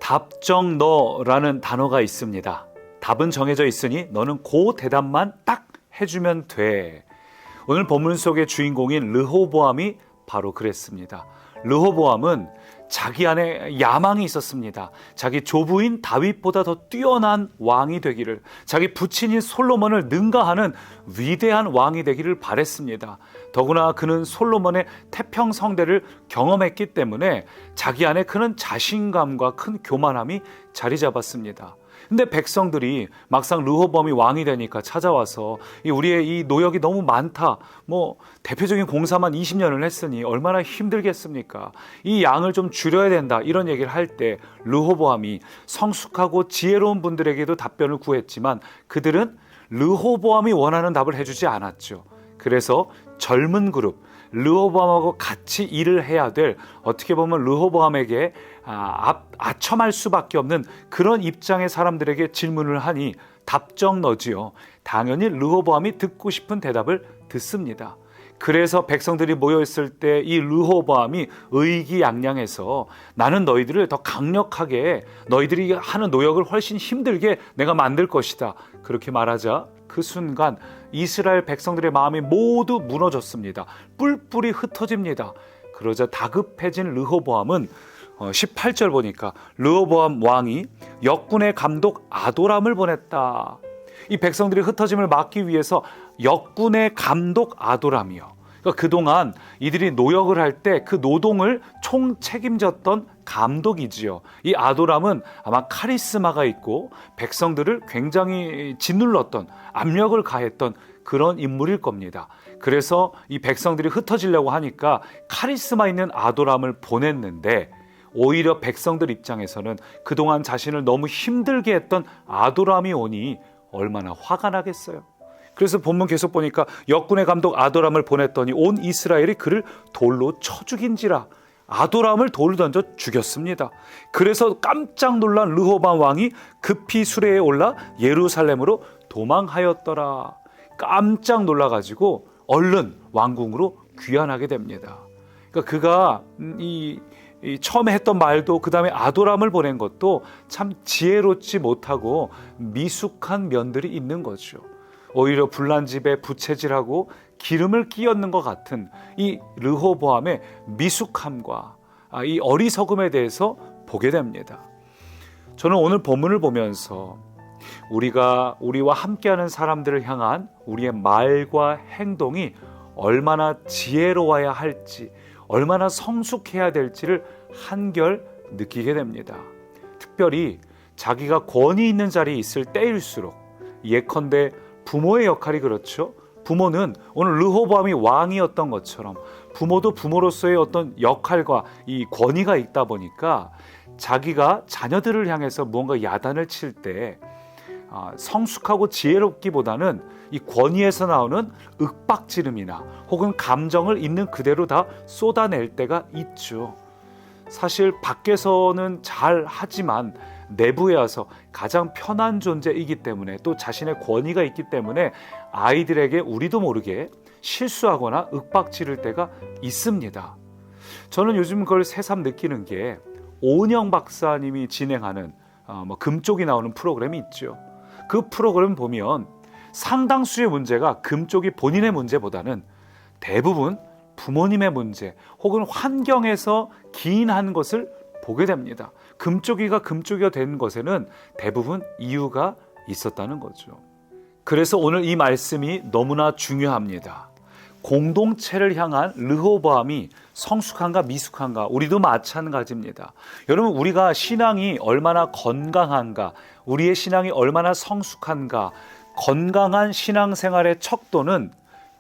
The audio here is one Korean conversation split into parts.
답정너라는 단어가 있습니다. 답은 정해져 있으니 너는 그 대답만 딱 해주면 돼. 오늘 본문 속의 주인공인 르호보암이 바로 그랬습니다. 르호보암은 자기 안에 야망이 있었습니다. 자기 조부인 다윗보다 더 뛰어난 왕이 되기를, 자기 부친인 솔로몬을 능가하는 위대한 왕이 되기를 바랬습니다. 더구나 그는 솔로몬의 태평성대를 경험했기 때문에 자기 안에 그는 자신감과 큰 교만함이 자리 잡았습니다. 근데 백성들이 막상 르호보암이 왕이 되니까 찾아와서 우리의 이 노역이 너무 많다, 대표적인 공사만 20년을 했으니 얼마나 힘들겠습니까? 이 양을 좀 줄여야 된다, 이런 얘기를 할 때 르호보암이 성숙하고 지혜로운 분들에게도 답변을 구했지만 그들은 르호보암이 원하는 답을 해주지 않았죠. 그래서 젊은 그룹, 르호보암하고 같이 일을 해야 될, 어떻게 보면 르호보암에게 아첨할 수밖에 없는 그런 입장의 사람들에게 질문을 하니 답정너지요. 당연히 르호보암이 듣고 싶은 대답을 듣습니다. 그래서 백성들이 모여있을 때 이 르호보암이 의기양양해서 나는 너희들을 더 강력하게, 너희들이 하는 노역을 훨씬 힘들게 내가 만들 것이다, 그렇게 말하자 그 순간 이스라엘 백성들의 마음이 모두 무너졌습니다. 뿔뿔이 흩어집니다. 그러자 다급해진 르호보암은 18절 보니까 르호보암 왕이 역군의 감독 아도람을 보냈다. 이 백성들의 흩어짐을 막기 위해서 역군의 감독 아도람이요. 그러니까 그동안 이들이 노역을 할 때 그 노동을 총 책임졌던 감독이지요. 이 아도람은 아마 카리스마가 있고 백성들을 굉장히 짓눌렀던, 압력을 가했던 그런 인물일 겁니다. 그래서 이 백성들이 흩어지려고 하니까 카리스마 있는 아도람을 보냈는데 오히려 백성들 입장에서는 그동안 자신을 너무 힘들게 했던 아도람이 오니 얼마나 화가 나겠어요. 그래서 본문 계속 보니까 역군의 감독 아도람을 보냈더니 온 이스라엘이 그를 돌로 쳐 죽인지라. 아도람을 돌을 던져 죽였습니다. 그래서 깜짝 놀란 르호보암 왕이 급히 수레에 올라 예루살렘으로 도망하였더라. 깜짝 놀라가지고 얼른 왕궁으로 귀환하게 됩니다. 그러니까 그가 처음에 했던 말도, 그 다음에 아도람을 보낸 것도 참 지혜롭지 못하고 미숙한 면들이 있는 거죠. 오히려 불난 집에 부채질하고 기름을 끼얹는 것 같은 이 르호보암의 미숙함과 이 어리석음에 대해서 보게 됩니다. 저는 오늘 본문을 보면서 우리와 함께하는 사람들을 향한 우리의 말과 행동이 얼마나 지혜로워야 할지, 얼마나 성숙해야 될지를 한결 느끼게 됩니다. 특별히 자기가 권위 있는 자리에 있을 때일수록, 예컨대 부모의 역할이 그렇죠. 부모는 오늘 르호보암이 왕이었던 것처럼 부모도 부모로서의 어떤 역할과 이 권위가 있다 보니까 자기가 자녀들을 향해서 무언가 야단을 칠 때 성숙하고 지혜롭기보다는 이 권위에서 나오는 윽박지름이나 혹은 감정을 있는 그대로 다 쏟아낼 때가 있죠. 사실 밖에서는 잘 하지만 내부에 와서 가장 편한 존재이기 때문에, 또 자신의 권위가 있기 때문에 아이들에게 우리도 모르게 실수하거나 윽박 지를 때가 있습니다. 저는 요즘 그걸 새삼 느끼는 게 오은영 박사님이 진행하는 금쪽이 나오는 프로그램이 있죠. 그 프로그램 보면 상당수의 문제가 금쪽이 본인의 문제보다는 대부분 부모님의 문제 혹은 환경에서 기인한 것을 보게 됩니다. 금쪽이가 된 것에는 대부분 이유가 있었다는 거죠. 그래서 오늘 이 말씀이 너무나 중요합니다. 공동체를 향한 르호보암이 성숙한가 미숙한가, 우리도 마찬가지입니다. 여러분, 우리가 신앙이 얼마나 건강한가, 우리의 신앙이 얼마나 성숙한가, 건강한 신앙생활의 척도는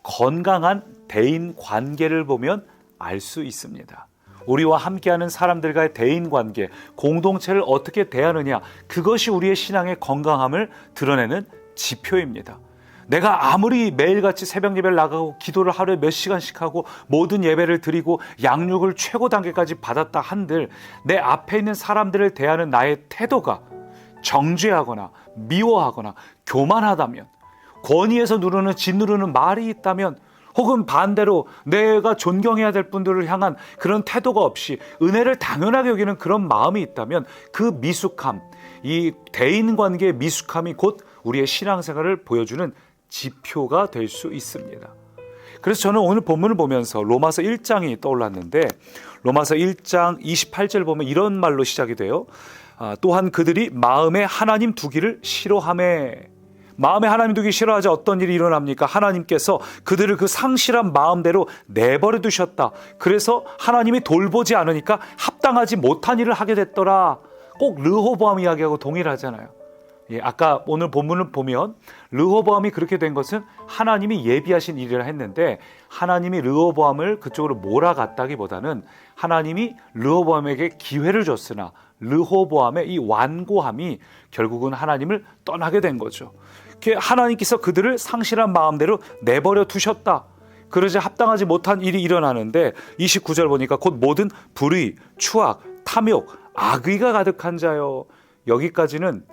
건강한 대인 관계를 보면 알 수 있습니다. 우리와 함께하는 사람들과의 대인관계, 공동체를 어떻게 대하느냐, 그것이 우리의 신앙의 건강함을 드러내는 지표입니다. 내가 아무리 매일같이 새벽 예배를 나가고 기도를 하루에 몇 시간씩 하고 모든 예배를 드리고 양육을 최고 단계까지 받았다 한들 내 앞에 있는 사람들을 대하는 나의 태도가 정죄하거나 미워하거나 교만하다면, 권위에서 짓누르는 말이 있다면 혹은 반대로 내가 존경해야 될 분들을 향한 그런 태도가 없이 은혜를 당연하게 여기는 그런 마음이 있다면 그 미숙함, 이 대인관계의 미숙함이 곧 우리의 신앙생활을 보여주는 지표가 될 수 있습니다. 그래서 저는 오늘 본문을 보면서 로마서 1장이 떠올랐는데 로마서 1장 28절 보면 이런 말로 시작이 돼요. 또한 그들이 마음에 하나님 두기를 싫어하매. 마음에 하나님 두기 싫어하지 어떤 일이 일어납니까? 하나님께서 그들을 그 상실한 마음대로 내버려 두셨다. 그래서 하나님이 돌보지 않으니까 합당하지 못한 일을 하게 됐더라. 꼭 르호보암 이야기하고 동일하잖아요. 아까 오늘 본문을 보면 르호보암이 그렇게 된 것은 하나님이 예비하신 일이라 했는데 하나님이 르호보암을 그쪽으로 몰아갔다기보다는 하나님이 르호보암에게 기회를 줬으나 르호보암의 이 완고함이 결국은 하나님을 떠나게 된 거죠. 하나님께서 그들을 상실한 마음대로 내버려 두셨다. 그러자 합당하지 못한 일이 일어나는데 29절 보니까 곧 모든 불의, 추악, 탐욕, 악의가 가득한 자요. 여기까지는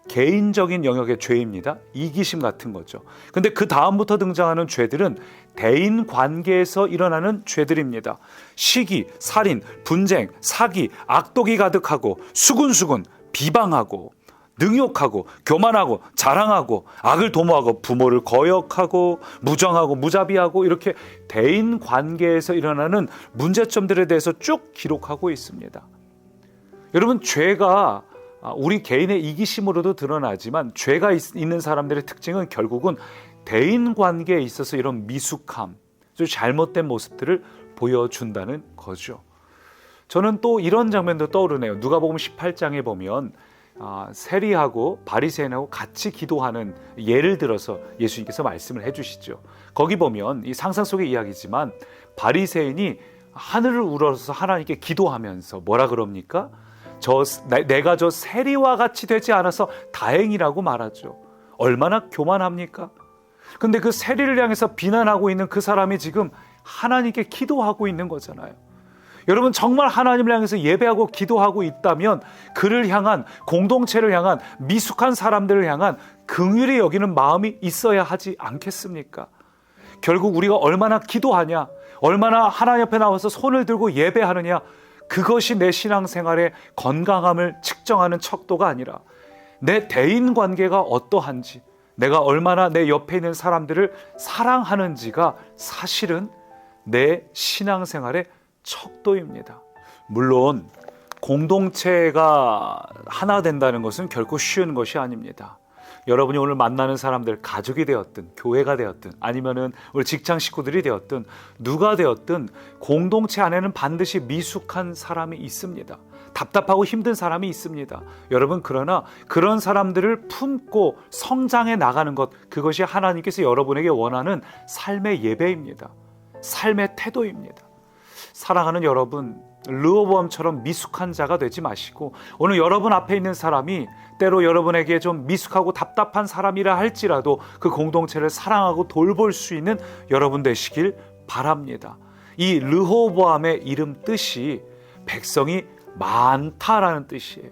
개인적인 영역의 죄입니다. 이기심 같은 거죠. 근데 그 다음부터 등장하는 죄들은 대인 관계에서 일어나는 죄들입니다. 시기, 살인, 분쟁, 사기, 악독이 가득하고 수군수군, 비방하고 능욕하고 교만하고 자랑하고 악을 도모하고 부모를 거역하고 무정하고 무자비하고 이렇게 대인 관계에서 일어나는 문제점들에 대해서 쭉 기록하고 있습니다. 여러분, 죄가 우리 개인의 이기심으로도 드러나지만 죄가 있는 사람들의 특징은 결국은 대인관계에 있어서 이런 미숙함, 잘못된 모습들을 보여준다는 거죠. 저는 또 이런 장면도 떠오르네요. 누가복음 18장에 보면 세리하고 바리새인하고 같이 기도하는 예를 들어서 예수님께서 말씀을 해주시죠. 거기 보면 이 상상 속의 이야기지만 바리새인이 하늘을 우러러서 하나님께 기도하면서 뭐라 그럽니까? 내가 저 세리와 같이 되지 않아서 다행이라고 말하죠. 얼마나 교만합니까? 근데 그 세리를 향해서 비난하고 있는 그 사람이 지금 하나님께 기도하고 있는 거잖아요. 여러분, 정말 하나님을 향해서 예배하고 기도하고 있다면 그를 향한, 공동체를 향한, 미숙한 사람들을 향한 긍휼히 여기는 마음이 있어야 하지 않겠습니까? 결국 우리가 얼마나 기도하냐, 얼마나 하나님 앞에 나와서 손을 들고 예배하느냐, 그것이 내 신앙생활의 건강함을 측정하는 척도가 아니라 내 대인관계가 어떠한지, 내가 얼마나 내 옆에 있는 사람들을 사랑하는지가 사실은 내 신앙생활의 척도입니다. 물론 공동체가 하나 된다는 것은 결코 쉬운 것이 아닙니다. 여러분이 오늘 만나는 사람들, 가족이 되었든 교회가 되었든 아니면은 우리 직장 식구들이 되었든 누가 되었든 공동체 안에는 반드시 미숙한 사람이 있습니다. 답답하고 힘든 사람이 있습니다. 여러분, 그러나 그런 사람들을 품고 성장해 나가는 것, 그것이 하나님께서 여러분에게 원하는 삶의 예배입니다. 삶의 태도입니다. 사랑하는 여러분, 르호보암처럼 미숙한 자가 되지 마시고 오늘 여러분 앞에 있는 사람이 때로 여러분에게 좀 미숙하고 답답한 사람이라 할지라도 그 공동체를 사랑하고 돌볼 수 있는 여러분 되시길 바랍니다. 이 르호보암의 이름 뜻이 백성이 많다라는 뜻이에요.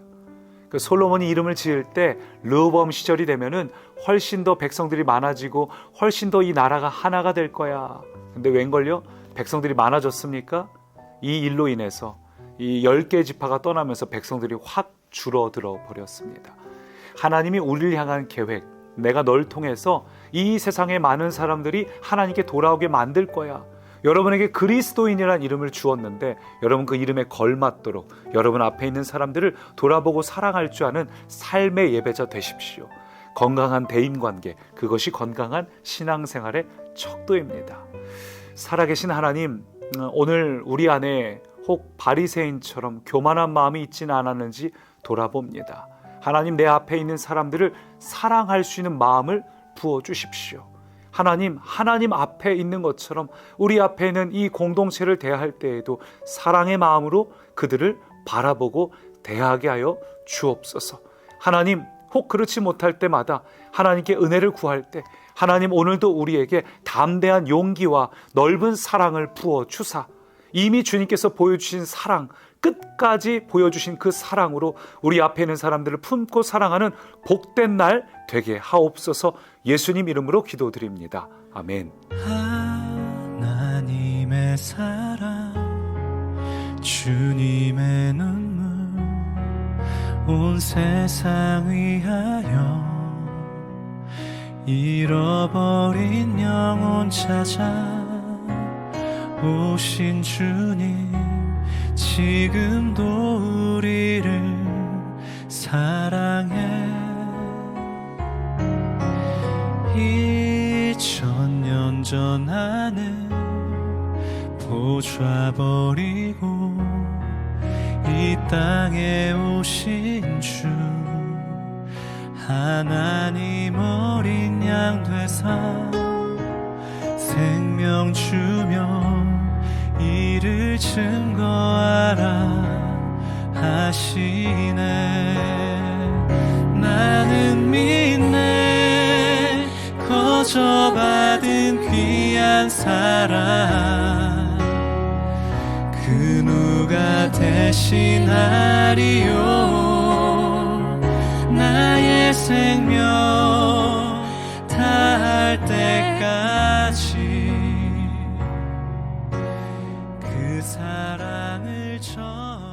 그 솔로몬이 이름을 지을 때 르호보암 시절이 되면은 훨씬 더 백성들이 많아지고 훨씬 더 이 나라가 하나가 될 거야. 근데 웬걸요? 백성들이 많아졌습니까? 이 일로 인해서 이 10개 지파가 떠나면서 백성들이 확 줄어들어 버렸습니다. 하나님이 우리를 향한 계획, 내가 널 통해서 이 세상의 많은 사람들이 하나님께 돌아오게 만들 거야. 여러분에게 그리스도인이라는 이름을 주었는데 여러분 그 이름에 걸맞도록 여러분 앞에 있는 사람들을 돌아보고 사랑할 줄 아는 삶의 예배자 되십시오. 건강한 대인관계, 그것이 건강한 신앙생활의 척도입니다. 살아계신 하나님, 오늘 우리 안에 혹 바리새인처럼 교만한 마음이 있지는 않았는지 돌아봅니다. 하나님, 내 앞에 있는 사람들을 사랑할 수 있는 마음을 부어주십시오. 하나님 앞에 있는 것처럼 우리 앞에 있는 이 공동체를 대할 때에도 사랑의 마음으로 그들을 바라보고 대하게 하여 주옵소서. 하나님, 혹 그렇지 못할 때마다 하나님께 은혜를 구할 때 하나님, 오늘도 우리에게 담대한 용기와 넓은 사랑을 부어주사 이미 주님께서 보여주신 사랑, 끝까지 보여주신 그 사랑으로 우리 앞에 있는 사람들을 품고 사랑하는 복된 날 되게 하옵소서. 예수님 이름으로 기도드립니다. 아멘. 사랑 주님의 눈물 온 세상 위하여 잃어버린 영혼 찾아 오신 주님 지금도 우리를 사랑해 2000년 전 하늘 보좌버리고 이 땅에 오신 주 하나님 어린 양 되사 생명 주며 이를 증거하라 하시네 나는 믿네 거저 받은 귀한 사랑 그 누가 대신하리요 나의 생명 다할 때까지 그 사랑을 전